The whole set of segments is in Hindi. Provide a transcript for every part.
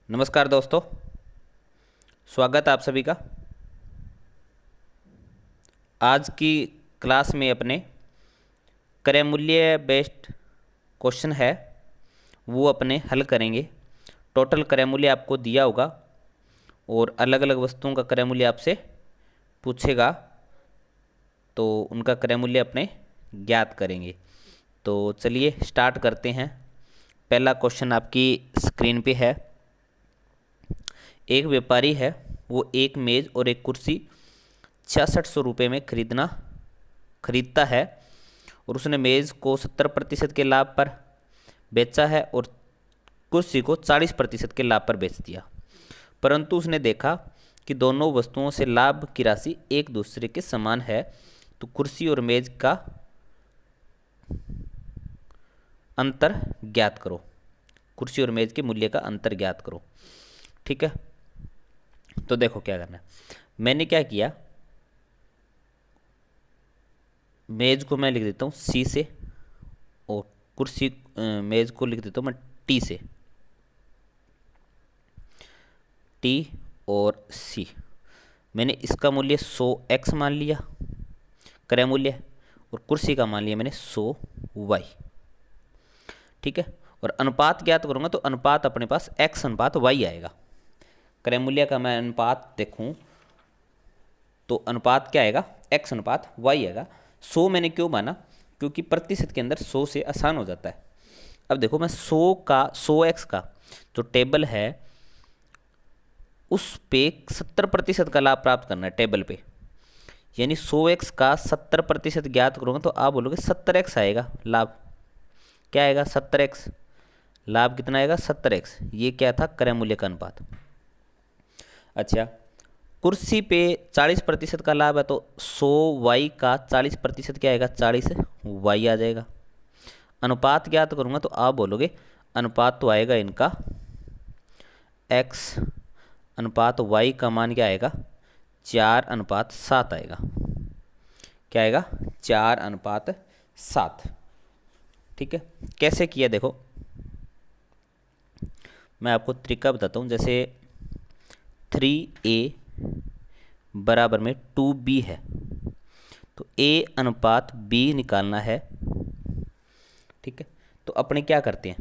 नमस्कार दोस्तों, स्वागत है आप सभी का। आज की क्लास में अपने क्रय मूल्य बेस्ड क्वेश्चन है वो अपने हल करेंगे। टोटल क्रय मूल्य आपको दिया होगा और अलग अलग वस्तुओं का क्रय मूल्य आपसे पूछेगा, तो उनका क्रय मूल्य अपने ज्ञात करेंगे। तो चलिए स्टार्ट करते हैं। पहला क्वेश्चन आपकी स्क्रीन पे है। एक व्यापारी है, वो एक मेज और एक कुर्सी 6600 रुपये में खरीदता है और उसने मेज़ को 70% के लाभ पर बेचा है और कुर्सी को 40% के लाभ पर बेच दिया। परंतु उसने देखा कि दोनों वस्तुओं से लाभ की राशि एक दूसरे के समान है, तो कुर्सी और मेज का अंतर ज्ञात करो। कुर्सी और मेज के मूल्य का अंतर ज्ञात करो। ठीक है, तो देखो क्या करना है। मैंने क्या किया, मेज को मैं लिख देता हूँ सी से और कुर्सी मेज को लिख देता हूँ मैं टी से, टी और सी। मैंने इसका मूल्य 100x मान लिया क्रय मूल्य, और कुर्सी का मान लिया मैंने 100y। ठीक है, और अनुपात ज्ञात करूँगा तो अनुपात अपने पास x अनुपात y आएगा। क्रय मूल्य का मैं अनुपात देखूँ तो अनुपात क्या आएगा, x अनुपात y आएगा। 100 मैंने क्यों माना, क्योंकि प्रतिशत के अंदर 100 से आसान हो जाता है। अब देखो, मैं 100x का जो टेबल है उस पे 70% का लाभ प्राप्त करना है टेबल पे, यानी 100x का 70% ज्ञात करूँगा तो आप बोलोगे 70x आएगा लाभ। क्या आएगा, 70x। लाभ कितना आएगा, 70x। ये क्या था, क्रय मूल्य का अनुपात। अच्छा, कुर्सी पे 40% का लाभ है तो 100y का 40% क्या आएगा, 40y आ जाएगा। अनुपात ज्ञात करूँगा तो आप बोलोगे अनुपात तो आएगा इनका x अनुपात y का मान क्या आएगा, 4:7 आएगा। क्या आएगा, 4:7। ठीक है, कैसे किया देखो, मैं आपको तरीका बताता हूँ। जैसे 3a बराबर में 2b है, तो a अनुपात b निकालना है। ठीक है, तो अपने क्या करते हैं,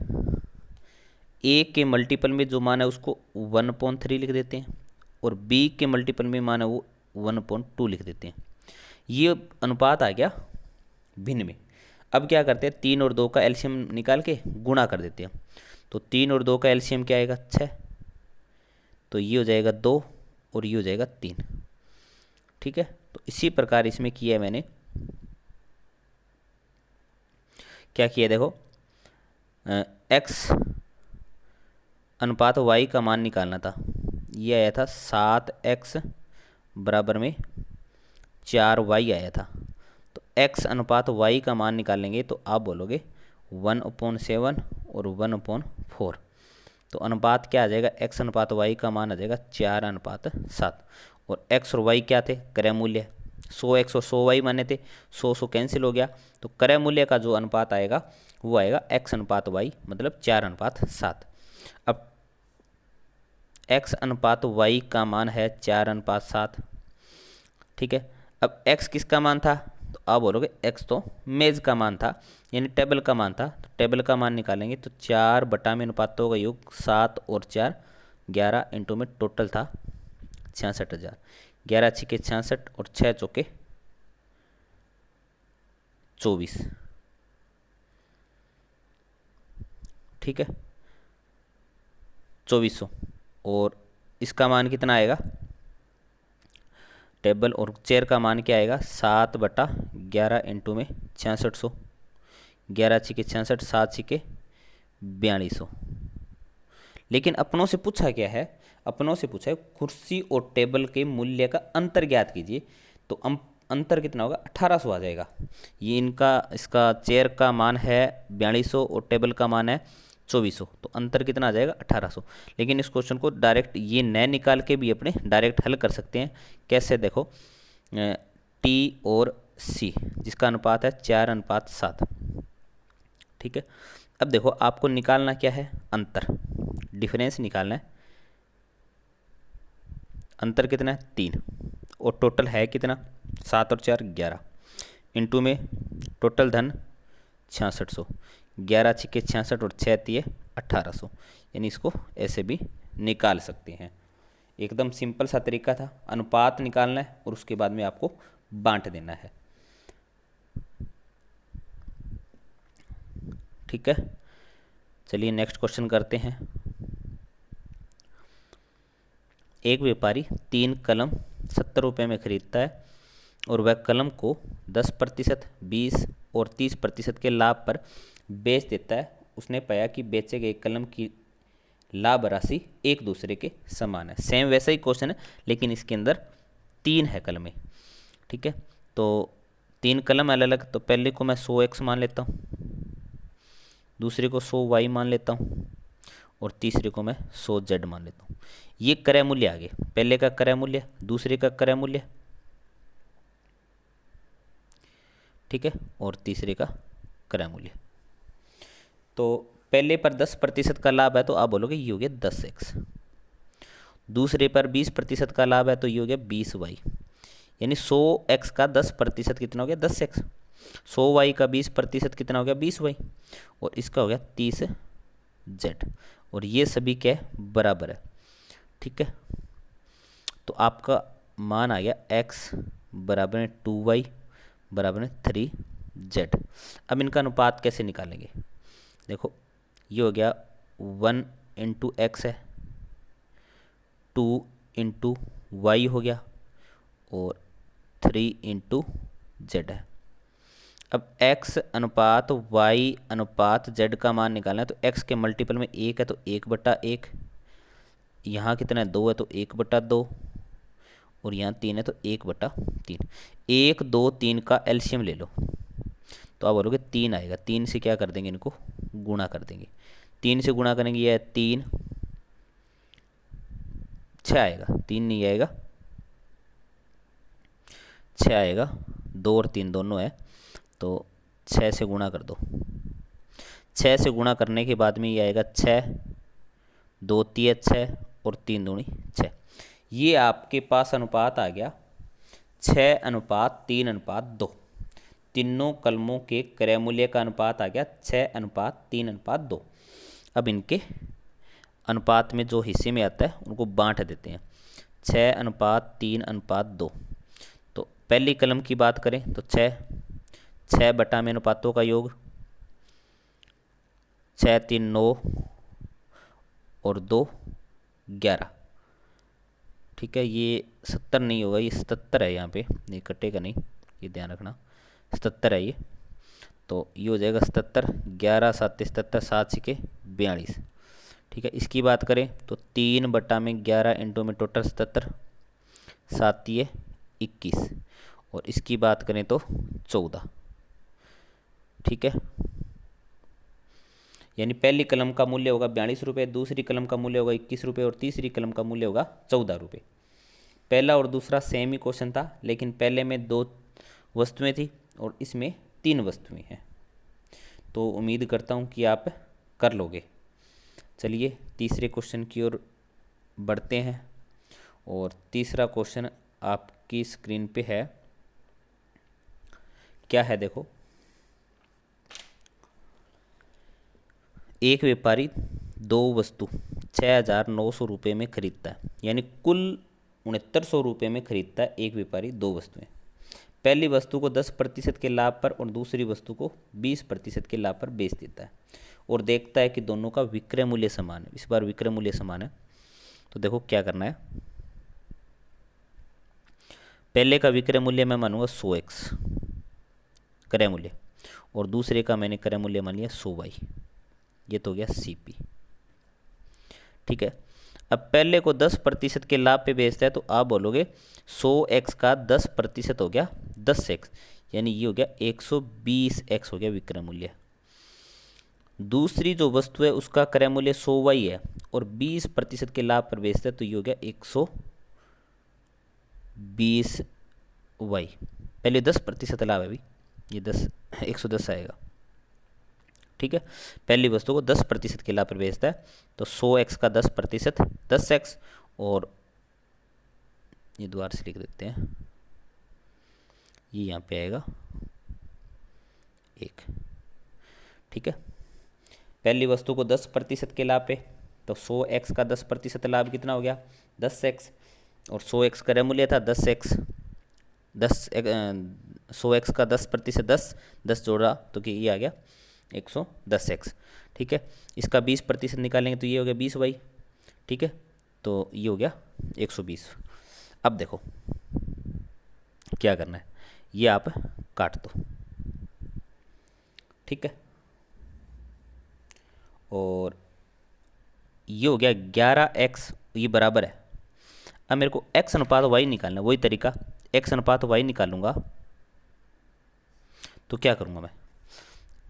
a के मल्टीपल में जो मान है उसको 1/3 लिख देते हैं और b के मल्टीपल में मान है वो 1/2 लिख देते हैं। ये अनुपात आ गया भिन्न में। अब क्या करते हैं, 3 और 2 का एलसीएम निकाल के गुणा कर देते हैं। तो 3 और 2 का एलसीएम क्या आएगा, 6। तो ये हो जाएगा 2 और ये हो जाएगा 3। ठीक है, तो इसी प्रकार इसमें किया है मैंने। क्या किया देखो, x अनुपात y का मान निकालना था। ये आया था 7x बराबर में 4y आया था। तो x अनुपात y का मान निकालेंगे तो आप बोलोगे 1/7 और 1/4। तो अनुपात क्या आ जाएगा, x अनुपात y का मान आ जाएगा 4:7। और x और y क्या थे, क्रय मूल्य। 100x और 100y माने थे, 100 कैंसिल हो गया। तो क्रय मूल्य का जो अनुपात आएगा वो आएगा x अनुपात y, मतलब 4:7। अब x अनुपात y का मान है 4:7। ठीक है, अब x किसका मान था, तो आप बोलोगे x तो मेज का मान था, यानी टेबल का मान था। तो टेबल का मान निकालेंगे तो 4 बटा में अनुपातों का योग 7 और 4 11 इंटू में टोटल था 66,000। 11 छिके 66 और 6 चौके 24। ठीक है, 2400। और इसका मान कितना आएगा, टेबल और चेयर का मान क्या आएगा, 7/11 इंटू में 6600। 11 छिके 66, 7 छिके 4200। लेकिन अपनों से पूछा क्या है, अपनों से पूछा है कुर्सी और टेबल के मूल्य का अंतर ज्ञात कीजिए। तो अंतर कितना होगा, 1800 आ जाएगा। ये इसका चेयर का मान है 4200 और टेबल का मान है 2400, तो अंतर कितना आ जाएगा, 1800। लेकिन इस क्वेश्चन को डायरेक्ट ये न निकाल के भी अपने डायरेक्ट हल कर सकते हैं। कैसे देखो, टी और सी जिसका अनुपात है 4:7। ठीक है, अब देखो आपको निकालना क्या है, अंतर, डिफरेंस निकालना है। अंतर कितना है 3, और टोटल है कितना 7 और 4 11, इंटू में टोटल धन 6600, 11 छिके 66 और 6 तिये 1800, यानी इसको ऐसे भी निकाल सकते हैं। एकदम सिंपल सा तरीका था, अनुपात निकालना है और उसके बाद में आपको बांट देना है। ठीक है, चलिए नेक्स्ट क्वेश्चन करते हैं। एक व्यापारी 3 कलम 70 रुपये में खरीदता है और वह कलम को 10%, 20 और 30% के लाभ पर बेच देता है। उसने पाया कि बेचे गए कलम की लाभ राशि एक दूसरे के समान है। सेम वैसा ही क्वेश्चन है, लेकिन इसके अंदर 3 है कलमें। ठीक है, तो 3 कलम अलग अलग, तो पहले को मैं 100x मान लेता हूँ, दूसरे को 100y मान लेता हूँ और तीसरे को मैं 100z मान लेता हूँ। ये क्रय मूल्य आ गए, पहले का क्रय मूल्य, दूसरे का क्रय मूल्य, ठीक है, और तीसरे का क्रय मूल्य। तो पहले पर 10% का लाभ है तो आप बोलोगे ये हो गया 10x, दूसरे पर 20% का लाभ है तो ये हो गया 20y, यानी 100x का 10% कितना हो गया 10x, 100y का 20% कितना हो गया 20y, और इसका हो गया 30z, और ये सभी क्या बराबर है। ठीक है, तो आपका मान आ गया x बराबर है 2y बराबर है 3z। अब इनका अनुपात कैसे निकालेंगे, देखो ये हो गया 1 इंटू एक्स है, 2 इंटू वाई हो गया, और 3 इंटू जेड है। अब x अनुपात y अनुपात z का मान निकालना है, तो x के मल्टीपल में 1 है तो 1/1, यहाँ कितना है 2 है तो 1/2, और यहाँ 3 है तो 1/3। 1 2 3 का एलसीएम ले लो, तो आप बोलोगे 3 आएगा। 3 से क्या कर देंगे, इनको गुणा कर देंगे, 3 से गुणा करेंगे, यह 3 6 आएगा, 3 नहीं आएगा 6 आएगा, 2 और 3 दोनों है, तो 6 से गुणा कर दो। 6 से गुणा करने के बाद में ये आएगा 6, 2 3 6 और 3 दूनी 6। ये आपके पास अनुपात आ गया 6:3:2। तीनों कलमों के क्रय मूल्य का अनुपात आ गया 6:3:2। अब इनके अनुपात में जो हिस्से में आता है उनको बांट देते हैं, 6:3:2। तो पहली कलम की बात करें तो 6 बटा में अनुपातों का योग, 6 3 9 और 2 11। ठीक है, ये 70 नहीं होगा, ये 77 है, यहाँ पे ये कटेगा नहीं, ये ध्यान रखना 77 है ये। तो ये हो जाएगा 77, 11 7 77, 7 छिके 42। ठीक है, इसकी बात करें तो 3 बटा में 11 इंटू में टोटल 77, 7 21, और इसकी बात करें तो 14। ठीक है, यानी पहली कलम का मूल्य होगा 42 रुपये, दूसरी कलम का मूल्य होगा 21 रुपये, और तीसरी कलम का मूल्य होगा 14 रुपये। पहला और दूसरा सेम ही क्वेश्चन था, लेकिन पहले में 2 वस्तुएं थी और इसमें 3 वस्तुएं हैं। तो उम्मीद करता हूँ कि आप कर लोगे। चलिए तीसरे क्वेश्चन की ओर बढ़ते हैं, और तीसरा क्वेश्चन आपकी स्क्रीन पे है। क्या है देखो, एक व्यापारी 2 वस्तु 6,900 रुपये में खरीदता है, यानी कुल 6900 रुपये में खरीदता है एक व्यापारी 2 वस्तुएं। पहली वस्तु को 10% के लाभ पर और दूसरी वस्तु को 20% के लाभ पर बेच देता है, और देखता है कि दोनों का विक्रय मूल्य समान है। इस बार विक्रय मूल्य समान है, तो देखो क्या करना है। पहले का विक्रय मूल्य मैं मानूंगा 100x क्रय मूल्य, और दूसरे का मैंने क्रय मूल्य मान लिया 100y, ये तो हो गया CP। ठीक है, अब पहले को 10% के लाभ पे बेचता है, तो आप बोलोगे 100x का 10% हो गया 10x, यानी ये हो गया 120x हो गया विक्रय मूल्य। दूसरी जो वस्तु है उसका क्रय मूल्य 100y है और 20% के लाभ पर बेचता है, तो ये हो गया 120y। पहले 10% लाभ है अभी, ये 110 आएगा। ठीक है, पहली वस्तु को 10% के लाभ पर बेचता है, तो 100x का 10% 10x, और ये दोबारा से लिख देते हैं, ये यहाँ पे आएगा 1। ठीक है, पहली वस्तु को 10% के लाभ पे, तो 100x का 10% लाभ कितना हो गया 10x, और 100x का मूल्य था 10x, 100x का 10% 10 जोड़ा तो कि ये आ गया 110x। ठीक है, इसका 20% निकालेंगे तो ये हो गया 20y। ठीक है, तो ये हो गया 120। अब देखो क्या करना है, ये आप काट दो। ठीक है, और ये हो गया 11x, ये बराबर है। अब मेरे को x अनुपात y निकालना है, वही तरीका, x अनुपात y निकालूंगा तो क्या करूँगा मैं,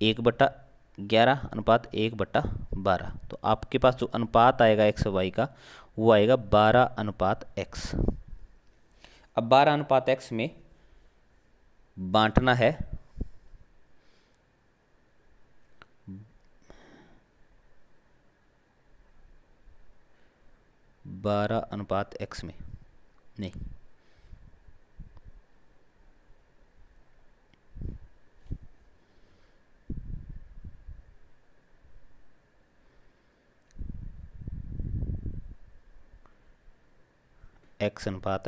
1/11 अनुपात 1/12। तो आपके पास जो अनुपात आएगा x और y का, वो आएगा 12/x। अब 12/x में बांटना है 12/x में, नहीं, x अनुपात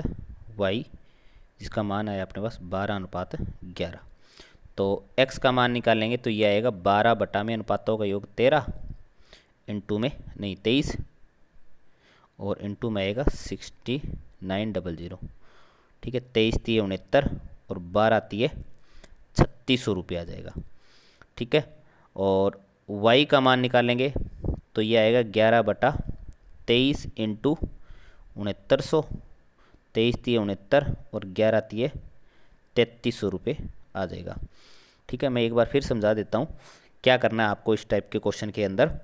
y, जिसका मान आया अपने पास 12/11। तो x का मान निकालेंगे तो ये आएगा 12 बटा में अनुपातों का योग 13 इंटू में नहीं 23, और इंटू में आएगा 6900। ठीक है, 23×3 और 12×3 रुपये आ जाएगा। ठीक है, और y का मान निकालेंगे तो ये आएगा 11/23 इंटू 6900, 23×3 और 11×3 रुपये आ जाएगा। ठीक है, मैं एक बार फिर समझा देता हूँ क्या करना है आपको इस टाइप के क्वेश्चन के अंदर।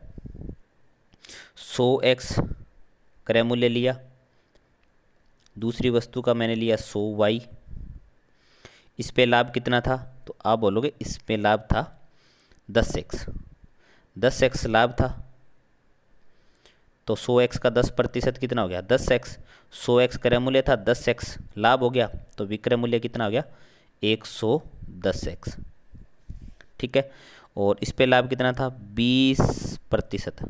100x क्रय मूल्य लिया, दूसरी वस्तु का मैंने लिया 100y, इस पे लाभ कितना था, तो आप बोलोगे इस पे लाभ था 10x, 10x लाभ था, तो 100x का 10% कितना हो गया 10x, 100x क्रय मूल्य था 10x लाभ हो गया, तो विक्रय मूल्य कितना हो गया 110x। ठीक है, और इस पे लाभ कितना था 20%,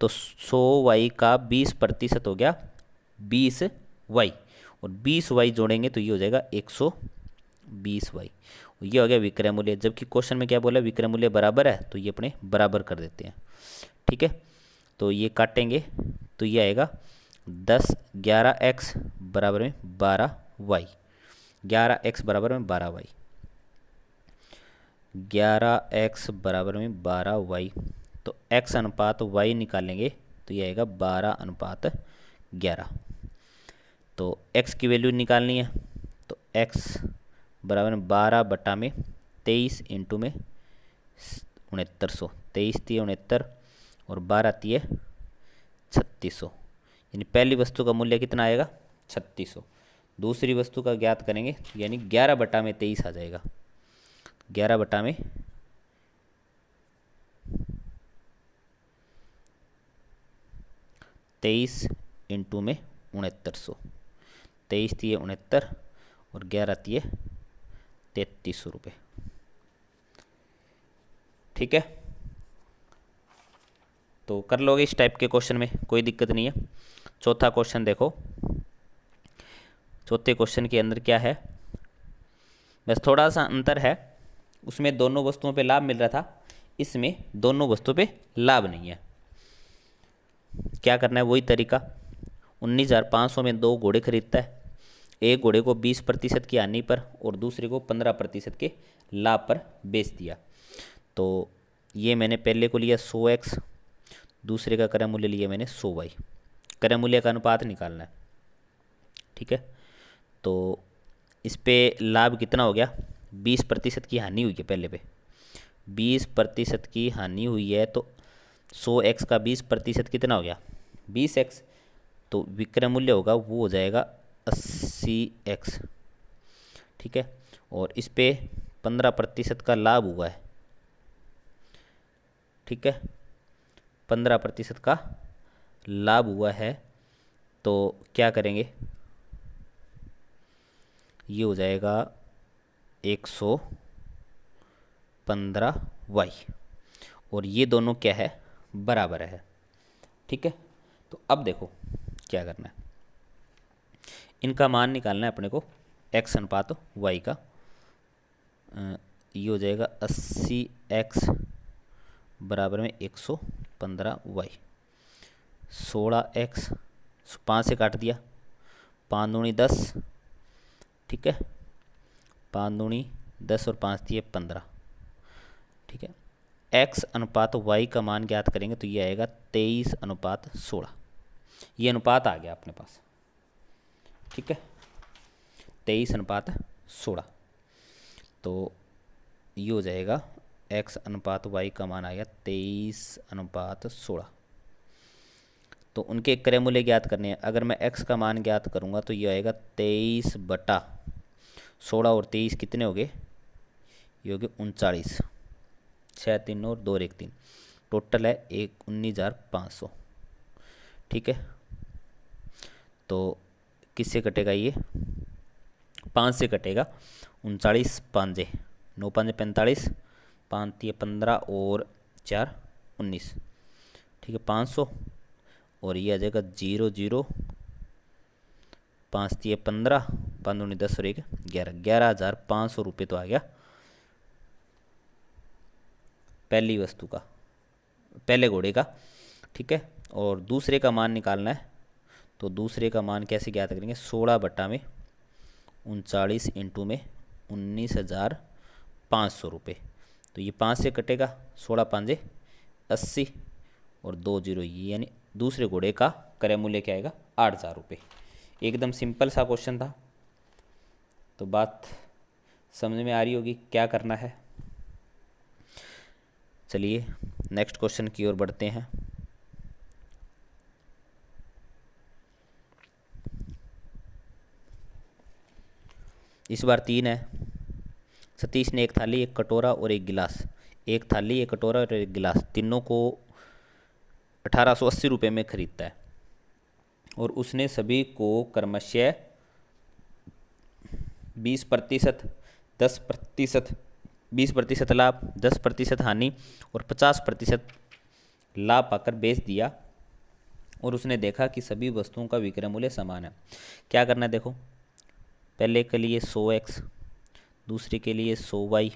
तो 100y का 20% हो गया 20y, और 20y जोड़ेंगे तो ये हो जाएगा 120y, ये हो गया विक्रय मूल्य। जबकि क्वेश्चन में क्या बोला, विक्रय मूल्य बराबर है, तो ये अपने बराबर कर देते हैं। ठीक है, तो ये काटेंगे तो ये आएगा 11x बराबर में 12y, 11x बराबर में 12y, 11x बराबर में 12y। तो x अनुपात y निकालेंगे तो ये आएगा 12/11। तो x की वैल्यू निकालनी है, तो x बराबर में 12 बटा में 23 इंटू में 6900, 23×3 और 12×3 3600, यानी पहली वस्तु का मूल्य कितना आएगा 3600। दूसरी वस्तु का ज्ञात करेंगे यानी 11 बटा में 23 आ जाएगा, 11 बटा में 23 इंटू में 6900, 23×3 और 11×3 रुपये। ठीक है, तो कर लोगे इस टाइप के क्वेश्चन में, कोई दिक्कत नहीं है। चौथा क्वेश्चन देखो, चौथे क्वेश्चन के अंदर क्या है, बस थोड़ा सा अंतर है, उसमें दोनों वस्तुओं पे लाभ मिल रहा था, इसमें दोनों वस्तुओं पे लाभ नहीं है। क्या करना है, वही तरीका, 19,500 में 2 घोड़े खरीदता है, एक घोड़े को 20% की हानि पर और दूसरे को 15% के लाभ पर बेच दिया। तो ये मैंने पहले को लिया 100x, दूसरे का क्रय मूल्य लिया मैंने 100y, क्रय मूल्य का अनुपात निकालना है। ठीक है, तो इस पे लाभ कितना हो गया, 20% की हानि हुई है, पहले पे 20% की हानि हुई है, तो 100x का 20% कितना हो गया 20x, तो विक्रय मूल्य होगा वो हो जाएगा 80x। ठीक है, और इस पे 15% का लाभ हुआ है। ठीक है, 15% का लाभ हुआ है, तो क्या करेंगे, ये हो जाएगा 115y, और ये दोनों क्या है, बराबर है। ठीक है, तो अब देखो क्या करना है, इनका मान निकालना है अपने को, x अनुपात y का। ये हो जाएगा 80x बराबर में 115y, 16x 5 से काट दिया, 5 दूनी 10, ठीक है, 5 दूनी 10 और 5 दिए 15। ठीक है, x अनुपात y का मान ज्ञात करेंगे तो ये आएगा 23:16। ये अनुपात आ गया अपने पास। ठीक है, 23:16, तो ये हो जाएगा x अनुपात y का मान आ गया 23:16। तो उनके क्रय मूल्य ज्ञात करने हैं। अगर मैं x का मान ज्ञात करूँगा तो ये आएगा 23/16, और 23 कितने हो गए, ये हो गए 39, 6 3 और 2 और 1 3, टोटल है 19,500। ठीक है, तो किससे कटेगा ये, 5 से कटेगा, 39 5 9 5 45, 5 3 15 और 4 19। ठीक है, 500, और ये आ जाएगा 0 0, 5 3 15, 5 दूनी 10 और 1 11, 11,500 रुपये तो आ गया पहली वस्तु का, पहले घोड़े का। ठीक है, और दूसरे का मान निकालना है, तो दूसरे का मान कैसे ज्ञात करेंगे, 16/39 इंटू में 19,500 रुपये। तो ये 5 से कटेगा, 16 5 80 और 2 0, ये यानी दूसरे घोड़े का क्रय मूल्य क्या आएगा, 8,000 रुपये। एकदम सिंपल सा क्वेश्चन था, तो बात समझ में आ रही होगी क्या करना है। चलिए नेक्स्ट क्वेश्चन की ओर बढ़ते हैं। इस बार 3 है। सतीश ने एक थाली, एक कटोरा और एक गिलास, एक थाली, एक कटोरा और एक गिलास, तीनों को 1880 रुपये में खरीदता है, और उसने सभी को क्रमशः 20%, 10%, 20% लाभ, 10% हानि और 50% लाभ पाकर बेच दिया, और उसने देखा कि सभी वस्तुओं का विक्रय मूल्य समान है। क्या करना है, देखो पहले के लिए 100x, दूसरे के लिए 100y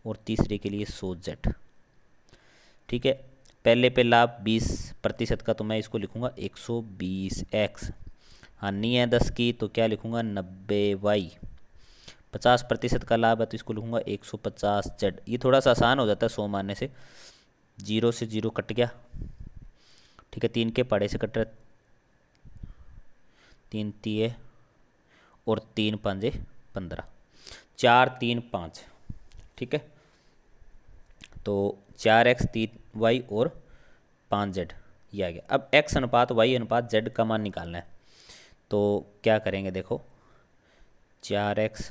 और तीसरे के लिए 100z। ठीक है, पहले पे लाभ 20% का, तो मैं इसको लिखूंगा 120x, हानि है 10 की, तो क्या लिखूंगा 90y, 50% का लाभ है तो इसको लिखूंगा 150z। ये थोड़ा सा आसान हो जाता है 100 मानने से, 0 से 0 कट गया। ठीक है, 3 के पाड़े से कट रहा, 3 3 और 3 5 15, 4 3 5। ठीक है, तो 4x 3y और 5z ये आ गया। अब x अनुपात y अनुपात z का मान निकालना है, तो क्या करेंगे, देखो 4x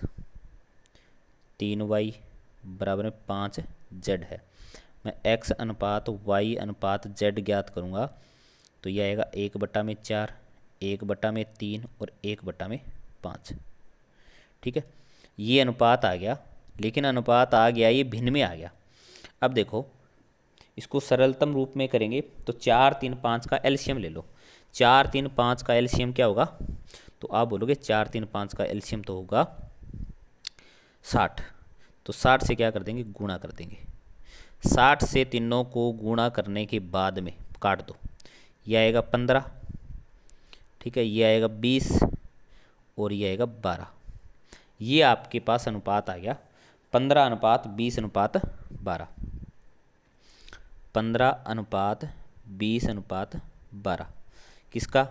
3y बराबर में 5z है। मैं x अनुपात y अनुपात z ज्ञात करूँगा, तो यह आएगा 1/4, 1/3 और 1/5। ठीक है, ये अनुपात आ गया, लेकिन अनुपात आ गया ये भिन्न में आ गया। अब देखो इसको सरलतम रूप में करेंगे, तो 4 3 5 का एलसीएम ले लो। 4 3 5 का एलसीएम क्या होगा, तो आप बोलोगे 4 3 5 का एलसीएम तो होगा 60, तो 60 से क्या कर देंगे, गुणा कर देंगे। 60 से तीनों को गुणा करने के बाद में काट दो, यह आएगा 15, ठीक है, ये आएगा 20 और ये आएगा 12। ये आपके पास अनुपात आ गया 15:20:12, 15:20:12। किसका,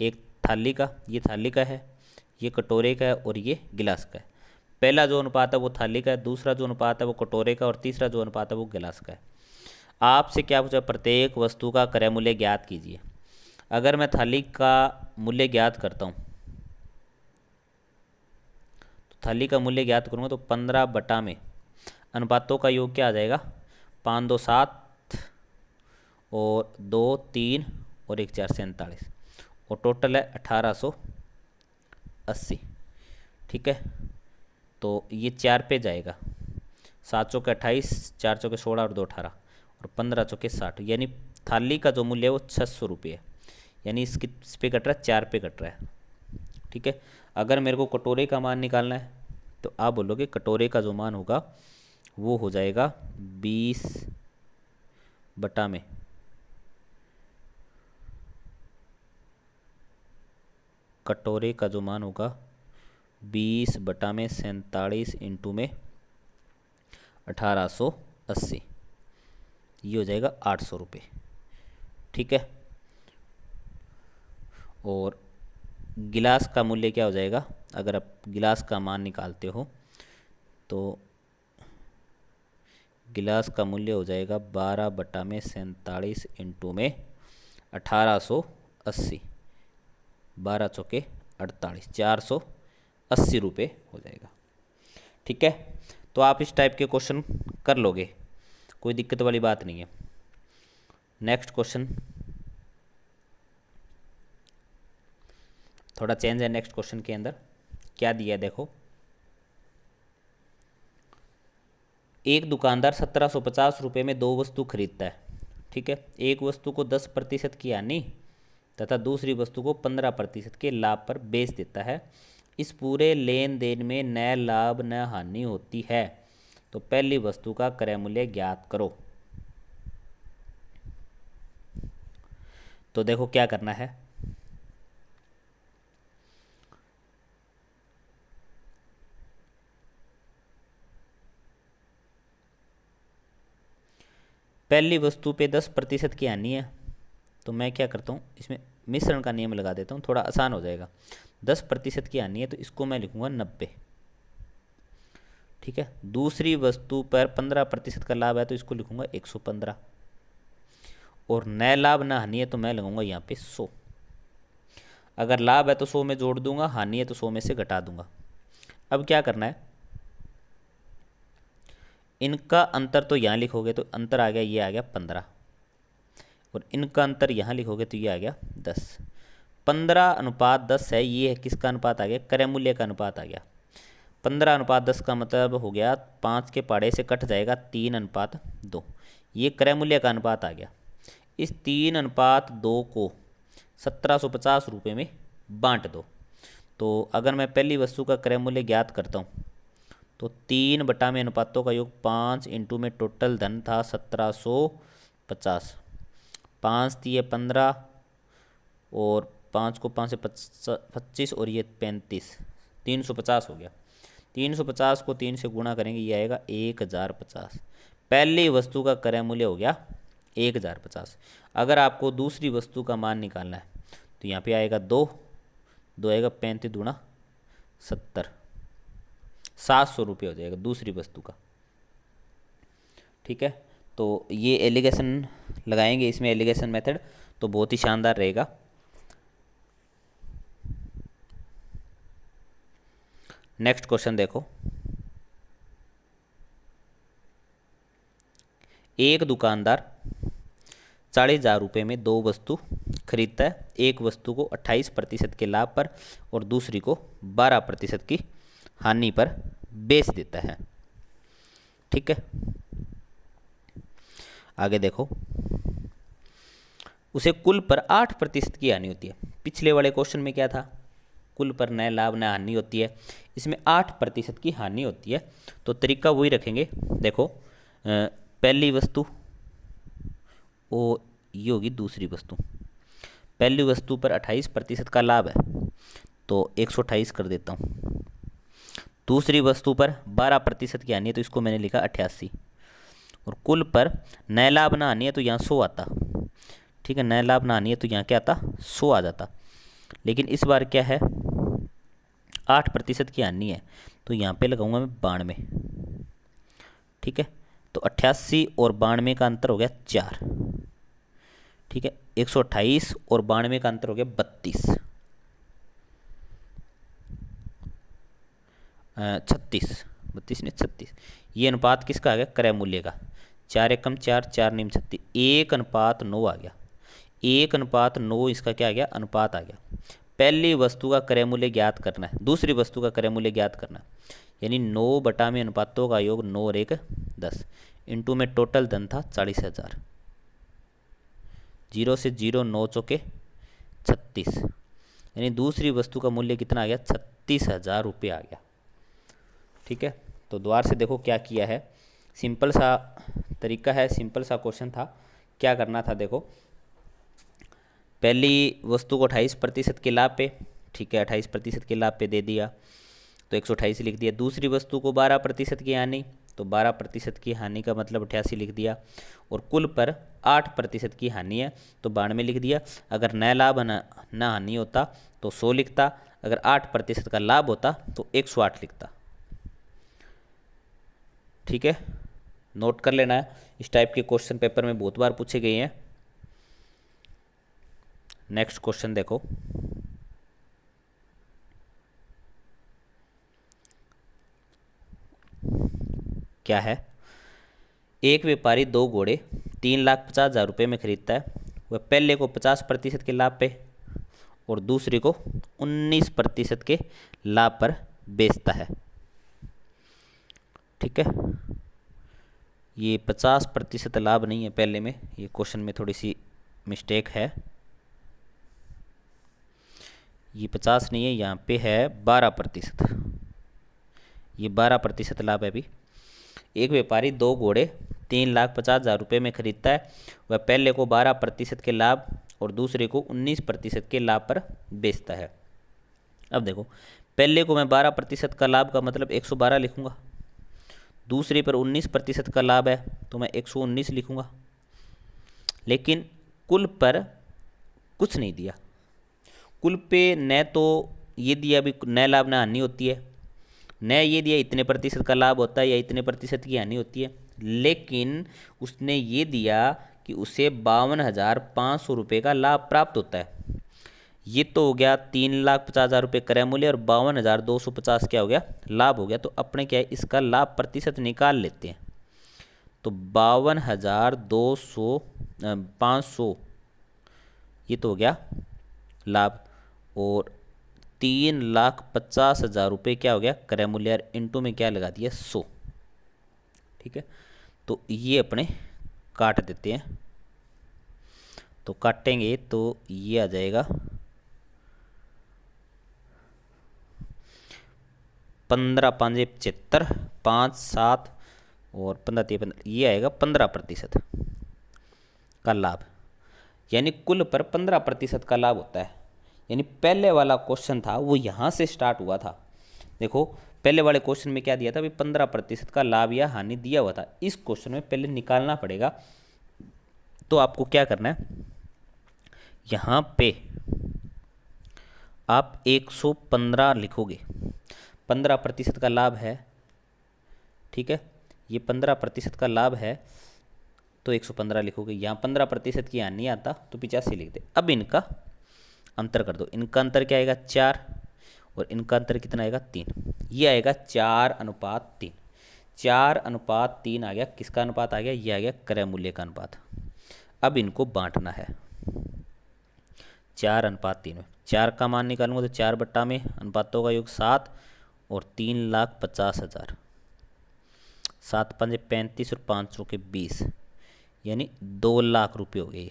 एक थाली का, ये थाली का है, ये कटोरे का है और ये गिलास का है। पहला जो अनुपात है वो थाली का है, दूसरा जो अनुपात है वो कटोरे का, और तीसरा जो अनुपात है वो गिलास का है। आपसे क्या पूछा, प्रत्येक वस्तु का क्रय मूल्य ज्ञात कीजिए। अगर मैं थाली का मूल्य ज्ञात करता हूँ, तो थाली का मूल्य ज्ञात करूँगा तो 15 में अनुपातों का योग क्या आ जाएगा, 5 2 7 और 2 3 और 1 4 47, और टोटल है 1880। ठीक है, तो ये 4 पे जाएगा, 7 चौके 28, 4 चौके 16 और 2 18 और 15 चौके 60, यानी थाली का जो मूल्य है वो 600 रुपये है, यानी इस पे कट रहा है, 4 पे कट रहा है। ठीक है, अगर मेरे को कटोरे का मान निकालना है तो आप बोलोगे कटोरे का जो मान होगा वो हो जाएगा 20 बटा में कटोरे का जो मान होगा 20 बटा में 47 इंटू में 1880, ये हो जाएगा 800 रुपये। ठीक है, और गिलास का मूल्य क्या हो जाएगा, अगर आप गिलास का मान निकालते हो तो गिलास का मूल्य हो जाएगा 12 बटा में 47 इंटू में 1880, 12 चौके 48, 480 रुपये हो जाएगा। ठीक है, तो आप इस टाइप के क्वेश्चन कर लोगे, कोई दिक्कत वाली बात नहीं है। नेक्स्ट क्वेश्चन थोड़ा चेंज है, नेक्स्ट क्वेश्चन के अंदर क्या दिया है देखो। एक दुकानदार 1750 रुपये में 2 वस्तु खरीदता है। ठीक है, एक वस्तु को 10% की हानि तथा दूसरी वस्तु को 15% के लाभ पर बेच देता है। इस पूरे लेन देन में न लाभ न हानि होती है, तो पहली वस्तु का क्रय मूल्य ज्ञात करो। तो देखो क्या करना है, पहली वस्तु पे 10% की हानि है, तो मैं क्या करता हूँ, इसमें मिश्रण का नियम लगा देता हूँ, थोड़ा आसान हो जाएगा। 10% की हानि है तो इसको मैं लिखूँगा 90। ठीक है, दूसरी वस्तु पर 15% का लाभ है तो इसको लिखूँगा 115, और न लाभ न हानि है तो मैं लगाऊंगा यहाँ पे 100। अगर लाभ है तो 100 में जोड़ दूंगा, हानि है तो 100 में से घटा दूंगा। अब क्या करना है, इनका अंतर तो यहाँ लिखोगे तो अंतर आ गया, ये आ गया 15, और इनका अंतर यहाँ लिखोगे तो ये आ गया 10। 15:10 है, ये है किसका अनुपात आ गया, क्रय मूल्य का अनुपात आ गया। 15:10 का मतलब हो गया 5 के पाड़े से कट जाएगा 3:2, ये क्रय मूल्य का अनुपात आ गया। इस 3:2 को 1750 रुपये में बांट दो। तो अगर मैं पहली वस्तु का क्रय मूल्य ज्ञात करता हूँ तो 3 बटा में अनुपातों का योग 5 इंटू में टोटल धन था 1750, 5 दिए 15 और 5 को 5 से 25 और ये 35, 350 हो गया। 350 को 3 से गुणा करेंगे, ये आएगा 1050। पहली वस्तु का क्रय मूल्य हो गया 1050। अगर आपको दूसरी वस्तु का मान निकालना है तो यहाँ पे आएगा 2 आएगा 35 दूना 70, 700 रुपये हो जाएगा दूसरी वस्तु का। ठीक है, तो ये एलिगेशन लगाएंगे, इसमें एलिगेशन मेथड तो बहुत ही शानदार रहेगा। नेक्स्ट क्वेश्चन देखो, एक दुकानदार 40,000 रुपये में 2 वस्तु खरीदता है। एक वस्तु को 28% के लाभ पर और दूसरी को 12% की हानि पर बेच देता है। ठीक है, आगे देखो, उसे कुल पर 8% की हानि होती है। पिछले वाले क्वेश्चन में क्या था, कुल पर न लाभ न हानि होती है, इसमें 8% की हानि होती है। तो तरीका वही रखेंगे। देखो, पहली वस्तु वो ये होगी, दूसरी वस्तु, पहली वस्तु पर 28% का लाभ है तो 128 कर देता हूँ। दूसरी वस्तु पर 12% की हानि है तो इसको मैंने लिखा 88, और कुल पर न लाभ न हानि है तो यहाँ 100 आता। ठीक है, न लाभ न हानि है तो यहाँ क्या आता, 100 आ जाता। लेकिन इस बार क्या है, 8% की हानि है तो यहाँ पे लगाऊंगा मैं 92। ठीक है, तो 88 और 92 का अंतर हो गया 4। ठीक है, 128 और 92 का अंतर हो गया 32, 32 ने 36। ये अनुपात किसका आ गया, क्रय मूल्य का। 4 एकम 4, 4 निम 36, 1:9 आ गया। 1:9 इसका क्या आ गया, अनुपात आ गया। पहली वस्तु का क्रय मूल्य ज्ञात करना है, दूसरी वस्तु का क्रय मूल्य ज्ञात करना है, यानी 9 बटा में अनुपातों का योग 9 और 1 10 इंटू में टोटल धन था 40,000, 0 से 0 9 चौके 36, यानी दूसरी वस्तु का मूल्य कितना आ गया 36,000 रुपये आ गया। ठीक है, तो द्वार से देखो क्या किया है, सिंपल सा तरीका है, सिंपल सा क्वेश्चन था। क्या करना था देखो, पहली वस्तु को 28% के लाभ पे, ठीक है 28% के लाभ पे दे दिया तो 128 लिख दिया। दूसरी वस्तु को 12% की हानि, तो 12% की हानि का मतलब 88 लिख दिया। और कुल पर 8% की हानि है तो 92 लिख दिया। अगर न लाभ न हानि होता तो 100 लिखता, अगर 8% का लाभ होता तो 108 लिखता। ठीक है, नोट कर लेना है, इस टाइप के क्वेश्चन पेपर में बहुत बार पूछे गए हैं। नेक्स्ट क्वेश्चन देखो, क्या है, एक व्यापारी 2 घोड़े 3,50,000 रुपये में खरीदता है। वह पहले को 50% के लाभ पे और दूसरे को 19% के लाभ पर बेचता है। ठीक है, ये 50% लाभ नहीं है पहले में, ये क्वेश्चन में थोड़ी सी मिस्टेक है, ये 50 नहीं है, यहाँ पे है 12%, ये 12% लाभ है अभी। एक व्यापारी 2 घोड़े 3,50,000 रुपये में खरीदता है। वह पहले को 12% के लाभ और दूसरे को 19% के लाभ पर बेचता है। अब देखो, पहले को मैं 12% का लाभ का मतलब 112 लिखूंगा, दूसरे पर 19% का लाभ है तो मैं 119 लिखूंगा, लेकिन कुल पर कुछ नहीं दिया। कुल पे न तो ये दिया भी न लाभ न हानि होती है, न ये दिया इतने प्रतिशत का लाभ होता है या इतने प्रतिशत की हानि होती है, लेकिन उसने ये दिया कि उसे 52,500 रुपये का लाभ प्राप्त होता है। ये तो हो गया 3,50,000 रुपये क्रय मूल्य और 52,250 क्या हो गया लाभ हो गया। तो अपने क्या है, इसका लाभ प्रतिशत निकाल लेते हैं। तो 52,500 ये तो हो गया लाभ, और 3,50,000 रुपये क्या हो गया क्रय मूल्य, इंटू में क्या लगा दिया 100। ठीक है, तो ये अपने काट देते हैं, तो काटेंगे तो ये आ जाएगा 15 5 75 5 7 और 15 15, ये आएगा 15% का लाभ, यानी कुल पर 15% का लाभ होता है। यानी पहले वाला क्वेश्चन था वो यहाँ से स्टार्ट हुआ था। देखो पहले वाले क्वेश्चन में क्या दिया था, भाई 15% का लाभ या हानि दिया हुआ था। इस क्वेश्चन में पहले निकालना पड़ेगा, तो आपको क्या करना है, यहाँ पे आप 115 लिखोगे, 15% का लाभ है। ठीक है, ये 15% का लाभ है तो 115 लिखोगे। यहाँ 15% की हानि आता तो 85 लिख दे। अब इनका अंतर कर दो, इनका अंतर क्या आएगा 4 और इनका अंतर कितना आएगा 3, ये आएगा 4:3। 4:3 आ गया, किसका अनुपात आ गया, ये आ गया क्रय मूल्य का अनुपात। अब इनको बांटना है 4:3 में, 4 का मान निकालूंगा तो 4 बट्टा में अनुपातों का योग 7 और 3,50,000, 7 पंजे 35 और 5 चौके 20, यानी 2 लाख रुपये हो गए।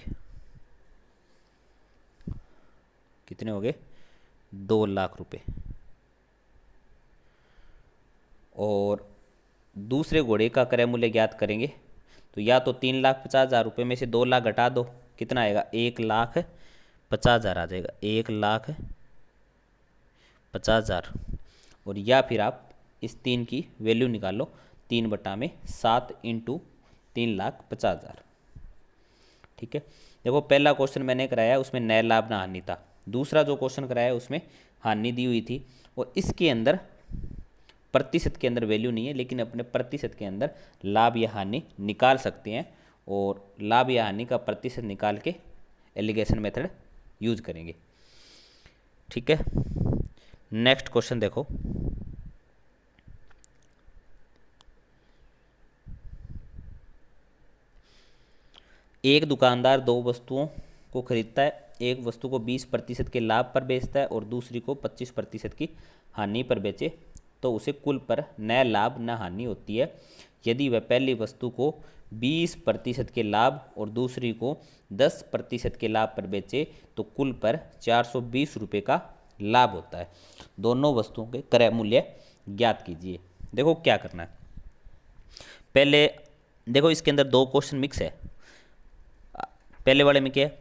कितने हो गए 2 लाख रुपये। और दूसरे घोड़े का क्रय मूल्य ज्ञात करेंगे, तो या तो 3,50,000 रुपये में से 2 लाख घटा दो, कितना आएगा 1,50,000 आ जाएगा, 1,50,000। और या फिर आप इस 3 की वैल्यू निकाल लो, 3 बटा में 7 इंटू 3,50,000। ठीक है, देखो पहला क्वेश्चन मैंने कराया उसमें न लाभ ना हानि था, दूसरा जो क्वेश्चन कराया उसमें हानि दी हुई थी, और इसके अंदर प्रतिशत के अंदर वैल्यू नहीं है, लेकिन अपने प्रतिशत के अंदर लाभ या हानि निकाल सकते हैं, और लाभ या हानि का प्रतिशत निकाल के एलिगेशन मेथड यूज करेंगे। ठीक है, नेक्स्ट क्वेश्चन देखो, एक दुकानदार 2 वस्तुओं को खरीदता है, एक वस्तु को 20% के लाभ पर बेचता है और दूसरी को 25% की हानि पर बेचे तो उसे कुल पर न लाभ न हानि होती है। यदि वह पहली वस्तु को 20% के लाभ और दूसरी को 10% के लाभ पर बेचे तो कुल पर 420 रुपये का लाभ होता है। दोनों वस्तुओं के क्रय मूल्य ज्ञात कीजिए। देखो क्या करना है, पहले देखो इसके अंदर दो क्वेश्चन मिक्स है। पहले वाले में क्या है,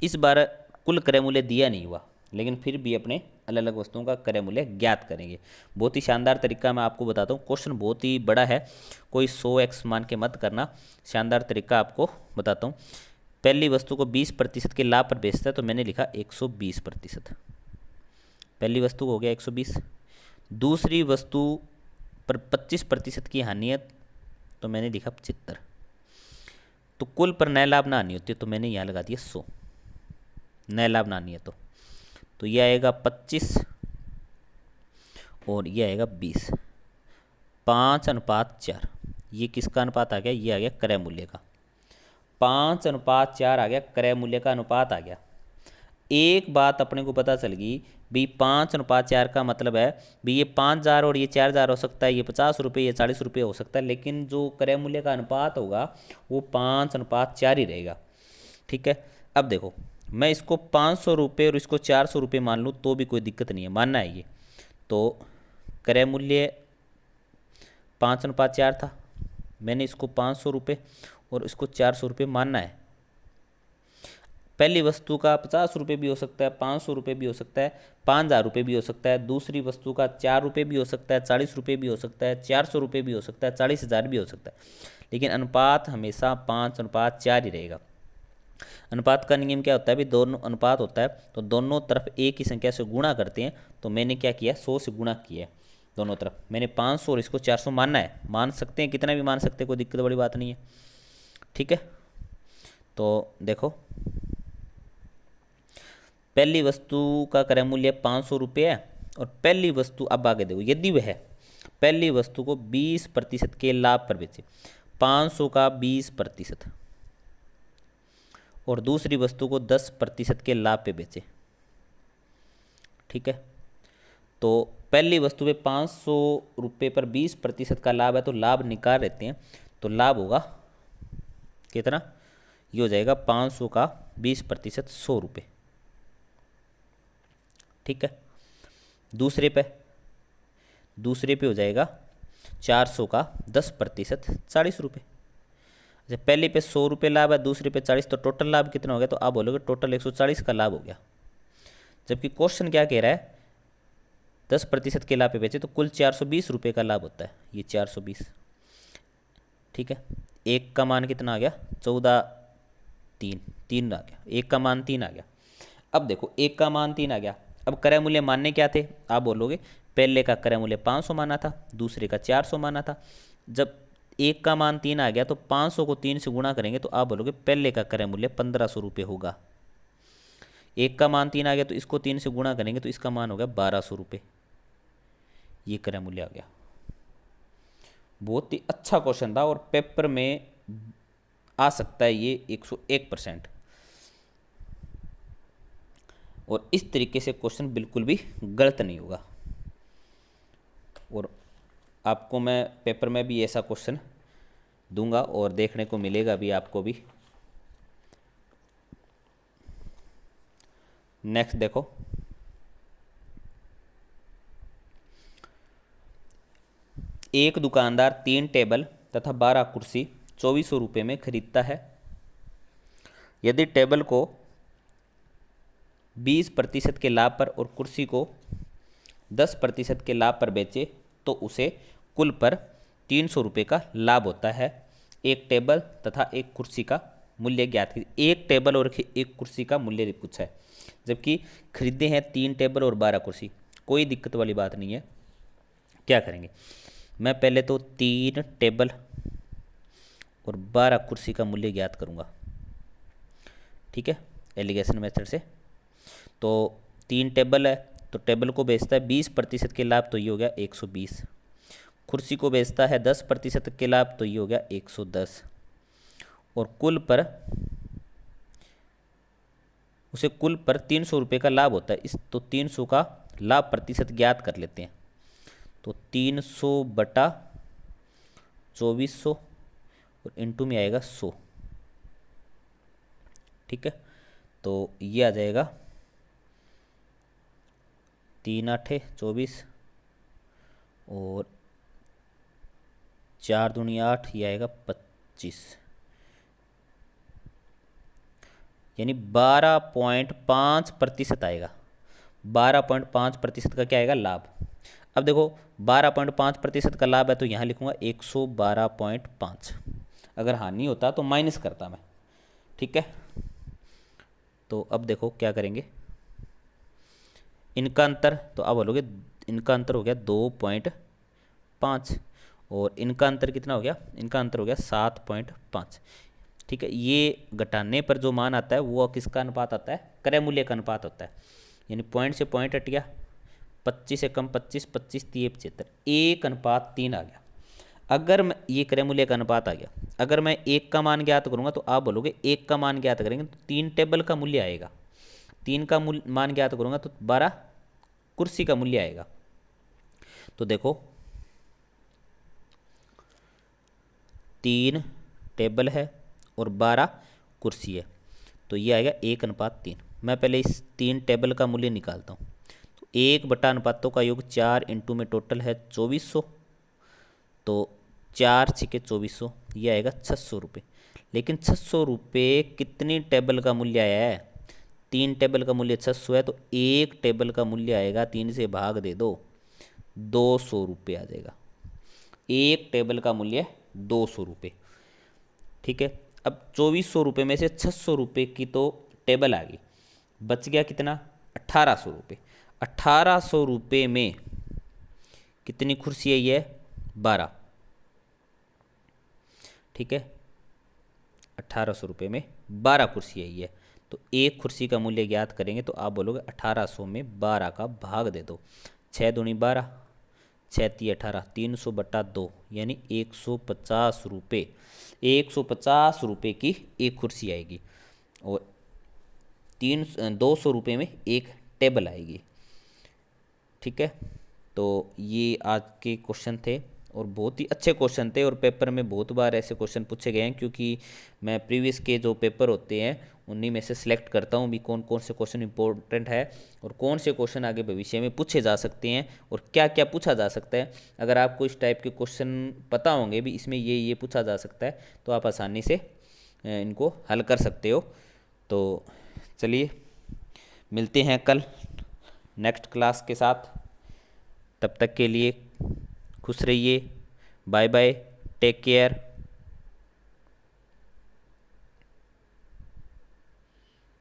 इस बार कुल क्रय मूल्य दिया नहीं हुआ, लेकिन फिर भी अपने अलग अलग वस्तुओं का क्रय मूल्य ज्ञात करेंगे। बहुत ही शानदार तरीका मैं आपको बताता हूँ। क्वेश्चन बहुत ही बड़ा है, कोई 100x मान के मत करना। शानदार तरीका आपको बताता हूँ। पहली वस्तु को 20% के लाभ पर बेचता है तो मैंने लिखा 120%। पहली वस्तु हो गया 120। दूसरी वस्तु पर 25% की हानि है तो मैंने लिखा 75। तो कुल पर नए लाभ ना हानि होती है तो मैंने यहाँ लगा दिया 100। नए लाभ ना हानि है तो यह आएगा 25 और ये आएगा 20। 5:4। ये किसका अनुपात आ गया, ये आ गया क्रय मूल्य का। 5:4 आ गया, क्रय मूल्य का अनुपात आ गया। एक बात अपने को पता चल गई भी 5:4 का मतलब है भी ये 5,000 और ये 4,000 हो सकता है, ये 50 रुपये, ये 40 रुपये हो सकता है, लेकिन जो क्रय मूल्य का अनुपात होगा वो 5:4 ही रहेगा। ठीक है, अब देखो मैं इसको 500 रुपये और इसको 400 रुपये मान लूँ तो भी कोई दिक्कत नहीं है, मानना है ये। तो क्रय मूल्य 5:4 था, मैंने इसको 500 रुपये और इसको 400 रुपये मानना है। पहली वस्तु का 50 रुपये भी हो सकता है, 500 रुपये भी हो सकता है, 5,000 रुपये भी हो सकता है। दूसरी वस्तु का 4 रुपये भी हो सकता है, 40 रुपये भी हो सकता है, 400 रुपये भी हो सकता है, 40,000 भी हो सकता है, लेकिन अनुपात हमेशा 5:4 ही रहेगा। अनुपात का नियम क्या होता है भी, दोनों अनुपात होता है तो दोनों तरफ एक ही संख्या से गुणा करते हैं। तो मैंने क्या किया, 100 से गुणा किया है दोनों तरफ। मैंने 500 और इसको 400 मानना है, मान सकते हैं, कितना भी मान सकते हैं, कोई दिक्कत बड़ी बात नहीं है। ठीक है, तो देखो पहली वस्तु का क्रय मूल्य 500 रुपये है और पहली वस्तु, अब आगे देखो, यदि वह पहली वस्तु को 20% के लाभ पर बेचे, 500 का 20%, और दूसरी वस्तु को 10% के लाभ पे बेचे। ठीक है, तो पहली वस्तु पे 500 रुपये पर 20% का लाभ है तो लाभ निकाल लेते हैं। तो लाभ होगा कितना, ये हो जाएगा 500 का 20% 100 रुपये। ठीक है, दूसरे पे हो जाएगा 400 का 10% 40 रुपये। अच्छा, पहले पे 100 रुपये लाभ है, दूसरे पे 40, तो टोटल लाभ कितना हो गया, तो आप बोलोगे टोटल 140 का लाभ हो गया। जबकि क्वेश्चन क्या कह रहा है, 10% के लाभ पे बेचे तो कुल 420 रुपये का लाभ होता है, ये 420। ठीक है, एक का मान कितना आ गया, 14, 3 आ गया, एक का मान 3 आ गया। अब देखो एक का मान 3 आ गया, अब क्रय मूल्य मानने क्या थे, आप बोलोगे पहले का क्रय मूल्य 500 माना था, दूसरे का 400 माना था। जब एक का मान 3 आ गया तो 500 को 3 से गुणा करेंगे तो आप बोलोगे पहले का क्रय मूल्य 1500 रुपये होगा। एक का मान 3 आ गया तो इसको 3 से गुणा करेंगे तो इसका मान हो गया 1200 रुपये। ये क्रय मूल्य आ गया। बहुत ही अच्छा क्वेश्चन था और पेपर में आ सकता है ये 101%। और इस तरीके से क्वेश्चन बिल्कुल भी गलत नहीं होगा। और आपको मैं पेपर में भी ऐसा क्वेश्चन दूंगा और देखने को मिलेगा भी आपको भी। नेक्स्ट देखो, एक दुकानदार 3 टेबल तथा 12 कुर्सी 2400 रुपये में खरीदता है। यदि टेबल को 20% के लाभ पर और कुर्सी को 10% के लाभ पर बेचे तो उसे कुल पर 300 रुपये का लाभ होता है। एक टेबल तथा एक कुर्सी का मूल्य ज्ञात कीजिए। एक टेबल और एक कुर्सी का मूल्य पूछा है, जबकि खरीदे हैं 3 टेबल और 12 कुर्सी। कोई दिक्कत वाली बात नहीं है। क्या करेंगे, मैं पहले तो 3 टेबल और 12 कुर्सी का मूल्य ज्ञात करूँगा। ठीक है, एलिगेशन मेथड से। तो 3 टेबल है तो टेबल को बेचता है 20% के लाभ तो ये हो गया 120। कुर्सी को बेचता है 10% के लाभ तो ये हो गया 110। और कुल पर उसे कुल पर 300 रुपये का लाभ होता है। इस तो 300 का लाभ प्रतिशत ज्ञात कर लेते हैं। तो 300 बटा 2400 और इंटू में आएगा 100। ठीक है, तो ये आ जाएगा 3 8 24 और 4 दूनी 8, ये आएगा 25, यानी 12.5% आएगा। 12.5% का क्या आएगा लाभ। अब देखो 12.5% का लाभ है तो यहाँ लिखूंगा 112.5। अगर हानि होता तो माइनस करता मैं। ठीक है, तो अब देखो क्या करेंगे, इनका अंतर, तो अब बोलोगे इनका अंतर हो गया 2.5 और इनका अंतर कितना हो गया, इनका अंतर हो गया 7.5। ठीक है, ये घटाने पर जो मान आता है वो किसका अनुपात आता है, क्रय मूल्य का अनुपात होता है। यानी पॉइंट से पॉइंट हट गया, 25 से कम 25, 25 3 75, 1:3 आ गया। अगर मैं ये क्रय मूल्य का अनुपात आ गया, अगर मैं 1 का मान ज्ञात करूंगा तो आप बोलोगे 1 का मान ज्ञात करेंगे तो 3 टेबल का मूल्य आएगा। 3 का मान ज्ञात करूंगा तो 12 कुर्सी का मूल्य आएगा। तो देखो 3 टेबल है और 12 कुर्सी है, तो ये आएगा 1:3। मैं पहले इस 3 टेबल का मूल्य निकालता हूँ। तो 1 बटा अनुपातों का योग 4 इंटू में टोटल है 2400, तो 4 छिके 2400, ये आएगा 600 रुपये। लेकिन 600 रुपये कितनी टेबल का मूल्य आया है, 3 टेबल का मूल्य 600 है, तो 1 टेबल का मूल्य आएगा, 3 से भाग दे दो, 200 रुपये आ जाएगा। 1 टेबल का मूल्य 200 रुपये। ठीक है, अब 2400 रुपये में से 600 रुपये की तो टेबल आ गई, बच गया कितना, 1800 रुपये। 1800 रुपये में कितनी कुर्सी आई है, 12। ठीक है, 1800 रुपये में 12 कुर्सी आई है, तो एक कुर्सी का मूल्य ज्ञात करेंगे तो आप बोलोगे 1800 में 12 का भाग दे दो। 6 दूनी 12, 6 × 18, 300 बटा 2, यानी 150 रुपये। 150 रुपये की एक कुर्सी आएगी और 200 रुपये में एक टेबल आएगी। ठीक है, तो ये आज के क्वेश्चन थे और बहुत ही अच्छे क्वेश्चन थे और पेपर में बहुत बार ऐसे क्वेश्चन पूछे गए हैं, क्योंकि मैं प्रीवियस के जो पेपर होते हैं उन्हीं में से सिलेक्ट करता हूँ भी कौन कौन से क्वेश्चन इंपॉर्टेंट है और कौन से क्वेश्चन आगे भविष्य में पूछे जा सकते हैं और क्या क्या पूछा जा सकता है। अगर आपको इस टाइप के क्वेश्चन पता होंगे भी इसमें ये पूछा जा सकता है तो आप आसानी से इनको हल कर सकते हो। तो चलिए मिलते हैं कल नेक्स्ट क्लास के साथ, तब तक के लिए खुश रहिए, बाय बाय, टेक केयर।